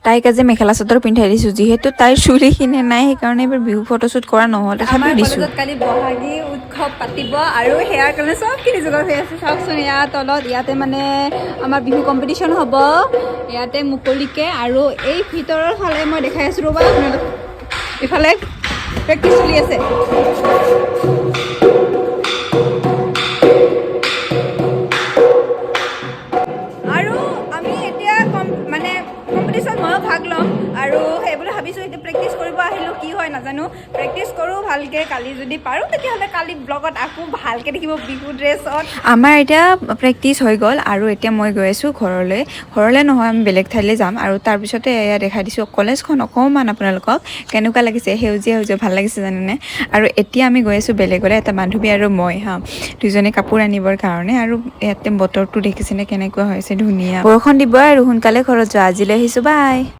তাইক আজি মেখেলা চাদৰ পিন্ধাই দিছোঁ যিহেতু তাইৰ চুলিখিনি নাই সেইকাৰণে এইবাৰ বিহু ফটোশ্বুট কৰা নহ'ল তথাপি দিছোঁ কালি বহাগী উৎসৱ পাতিব আৰু সেয়াৰ কাৰণে চবখিনি যোগাৰ হৈ আছে চাওকচোন ইয়াৰ তলত ইয়াতে মানে আমাৰ বিহু কম্পিটিশ্যন হ'ব ইয়াতে মুকলিকে আৰু এই ভিতৰৰ ফালে মই দেখাই আছোঁ ৰ'বা আপোনালোক ইফালে প্ৰেক্টিচ চলি আছে আৰু আমি এতিয়া মানে কম্পিটিশ্যন ময়ো ভাগ ল'ম আৰু সেইবুলি ভাবিছোঁ এতিয়া প্ৰেক্টিচ কৰিব আহিলোঁ কি হয় নাজানো প্ৰেক্টিচ কৰোঁ ভালকৈ কালি যদি পাৰোঁ তেতিয়াহ'লে কালি ব্লগত আকৌ ভালকৈ দেখিব বিহু ড্ৰেছত আমাৰ এতিয়া প্ৰেক্টিচ হৈ গ'ল আৰু এতিয়া মই গৈ আছোঁ ঘৰলৈ নহয় আমি বেলেগ ঠাইলৈ যাম আৰু তাৰপিছতে এয়া দেখাই দিছোঁ কলেজখন অকণমান আপোনালোকক কেনেকুৱা লাগিছে সেউজীয়া ভাল লাগিছে জানেনে আৰু এতিয়া আমি গৈ আছোঁ বেলেগলৈ এটা বান্ধৱী আৰু মই দুজনে কাপোৰ আনিবৰ কাৰণে আৰু ইয়াতে বতৰটো দেখিছেনে কেনেকুৱা হৈছে ধুনীয়া বৰষুণ দিব আৰু সোনকালে ঘৰত যোৱা আজিলৈ আহিছোঁ বাই